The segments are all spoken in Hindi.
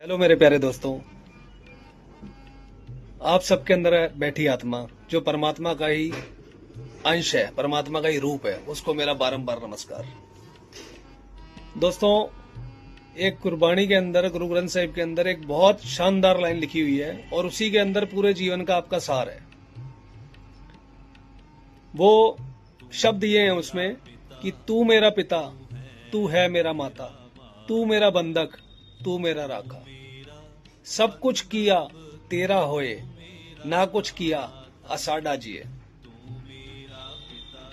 हेलो मेरे प्यारे दोस्तों, आप सबके अंदर बैठी आत्मा जो परमात्मा का ही अंश है, परमात्मा का ही रूप है, उसको मेरा बारंबार नमस्कार। दोस्तों, एक गुरबाणी के अंदर, गुरु ग्रंथ साहिब के अंदर एक बहुत शानदार लाइन लिखी हुई है और उसी के अंदर पूरे जीवन का आपका सार है। वो शब्द ये हैं उसमें कि तू मेरा पिता, तू है मेरा माता, तू मेरा बंधक, तू मेरा राखा, सब कुछ किया तेरा होए, ना कुछ किया असाडा जिए।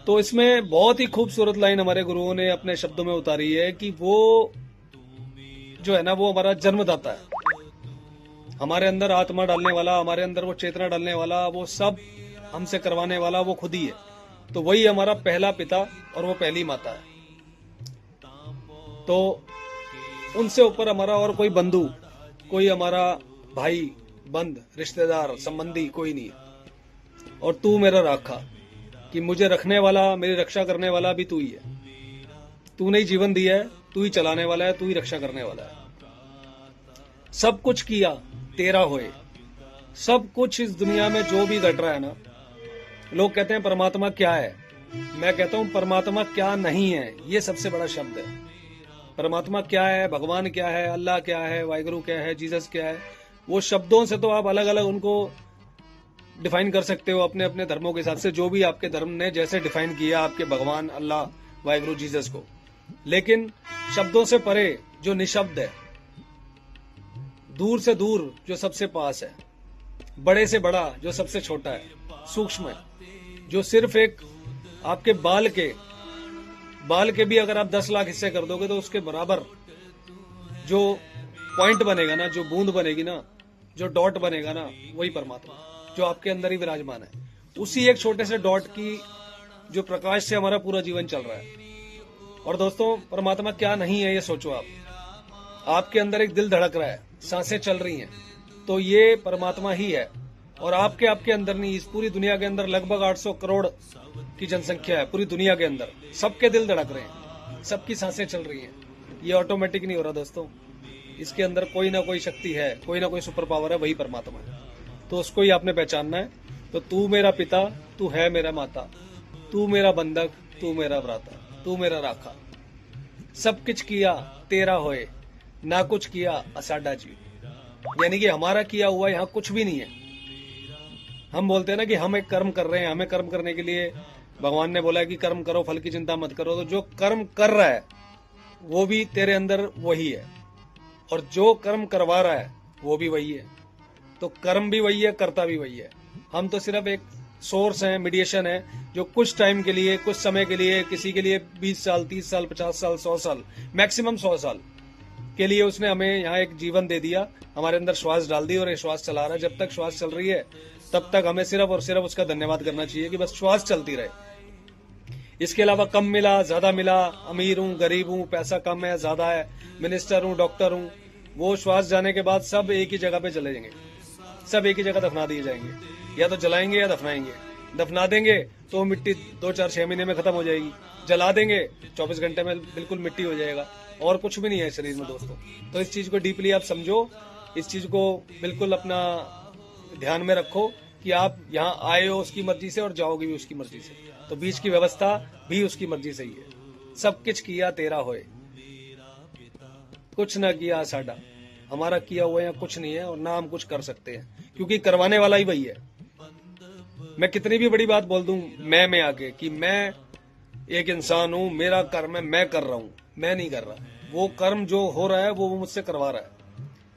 तो इसमें बहुत ही खूबसूरत लाइन हमारे गुरुओं ने अपने शब्दों में उतारी है कि वो जो है ना, वो हमारा जन्मदाता है, हमारे अंदर आत्मा डालने वाला, हमारे अंदर वो चेतना डालने वाला, वो सब हमसे करवाने वाला वो खुद ही है। तो वही हमारा पहला पिता और वो पहली माता है। तो उनसे ऊपर हमारा और कोई बंधु, कोई हमारा भाई, बंद, रिश्तेदार, संबंधी कोई नहीं है। और तू मेरा राखा, कि मुझे रखने वाला, मेरी रक्षा करने वाला भी तू ही है। तूने ही जीवन दिया है, तू ही चलाने वाला है, तू ही रक्षा करने वाला है। सब कुछ किया तेरा होए। सब कुछ इस दुनिया में जो भी घट रहा है ना, लोग कहते हैं परमात्मा क्या है, मैं कहता हूं परमात्मा क्या नहीं है, ये सबसे बड़ा शब्द है। परमात्मा क्या है, भगवान क्या है, अल्लाह क्या है, वाहिगुरु क्या है, जीसस क्या है, वो शब्दों से तो आप अलग अलग उनको डिफाइन कर सकते हो अपने अपने धर्मों के हिसाब से, जो भी आपके धर्म ने जैसे डिफाइन किया आपके भगवान, अल्लाह, वाहिगुरु, जीसस को। लेकिन शब्दों से परे जो निशब्द है, दूर से दूर जो सबसे पास है, बड़े से बड़ा जो सबसे छोटा है, सूक्ष्म है, जो सिर्फ एक आपके बाल के भी अगर आप 10 लाख हिस्से कर दोगे तो उसके बराबर जो पॉइंट बनेगा ना, जो बूंद बनेगी ना, जो डॉट बनेगा ना, वही परमात्मा जो आपके अंदर ही विराजमान है। उसी एक छोटे से डॉट की जो प्रकाश से हमारा पूरा जीवन चल रहा है। और दोस्तों, परमात्मा क्या नहीं है ये सोचो आप। आपके अंदर एक दिल धड़क रहा है, सांसें चल रही हैं, तो ये परमात्मा ही है। और आपके अंदर नहीं, इस पूरी दुनिया के अंदर लगभग 800 करोड़ की जनसंख्या है पूरी दुनिया के अंदर। सबके दिल धड़क रहे हैं, सबकी सांसें चल रही हैं। ये ऑटोमेटिक नहीं हो रहा दोस्तों, इसके अंदर कोई ना कोई शक्ति है, कोई ना कोई सुपर पावर है, वही परमात्मा है। तो उसको ही आपने पहचानना है। तो तू मेरा पिता, तू है मेरा माता, तू मेरा बंधक, तू मेरा भ्राता, तू मेरा राखा, सब कुछ किया तेरा होए, ना कुछ किया असाडा जी। यानी कि हमारा किया हुआ यहाँ कुछ भी नहीं है। हम बोलते हैं ना कि हम एक कर्म कर रहे हैं, हमें कर्म करने के लिए भगवान ने बोला कि कर्म करो, फल की चिंता मत करो। तो जो कर्म कर रहा है वो भी तेरे अंदर वही है, और जो कर्म करवा रहा है वो भी वही है। तो कर्म भी वही है, कर्ता भी वही है। हम तो सिर्फ एक सोर्स है, मीडिएशन है, जो कुछ टाइम के लिए, कुछ समय के लिए, किसी के लिए 20 साल, 30 साल, 50 साल, 100 साल, मैक्सिमम 100 साल के लिए उसने हमें यहाँ एक जीवन दे दिया, हमारे अंदर श्वास डाल दी और ये श्वास चला रहा है। जब तक श्वास चल रही है तब तक हमें सिर्फ और सिर्फ उसका धन्यवाद करना चाहिए कि बस श्वास चलती रहे। इसके अलावा कम मिला, ज्यादा मिला, अमीर हूं, गरीब हूं, पैसा कम है, ज्यादा है, मिनिस्टर हूं, डॉक्टर हूं, वो श्वास जाने के बाद सब एक ही जगह पे चले जाएंगे, सब एक ही जगह दफना दिए जाएंगे। या तो जलाएंगे या दफनाएंगे। दफना देंगे तो मिट्टी 2, 4, 6 महीने में खत्म हो जाएगी, जला देंगे 24 घंटे में बिल्कुल मिट्टी हो जाएगा, और कुछ भी नहीं है शरीर में दोस्तों। तो इस चीज को डीपली आप समझो, इस चीज को बिल्कुल अपना ध्यान में रखो कि आप यहाँ आए हो उसकी मर्जी से और जाओगे भी उसकी मर्जी से। तो बीच की व्यवस्था भी उसकी मर्जी से ही है। सब कुछ किया तेरा होए, कुछ ना किया साडा। हमारा किया हुआ यहाँ कुछ नहीं है और ना हम कुछ कर सकते हैं, क्योंकि करवाने वाला ही वही है। मैं कितनी भी बड़ी बात बोल दूं मैं में आके कि मैं एक इंसान हूं, मेरा कर्म है, मैं कर रहा हूं, मैं नहीं कर रहा। वो कर्म जो हो रहा है वो मुझसे करवा रहा है।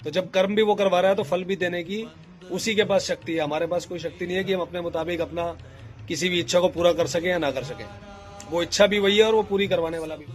तो जब कर्म भी वो करवा रहा है तो फल भी देने की उसी के पास शक्ति है। हमारे पास कोई शक्ति नहीं है कि हम अपने मुताबिक अपना किसी भी इच्छा को पूरा कर सके या ना कर सके। वो इच्छा भी वही है और वो पूरी करवाने वाला भी।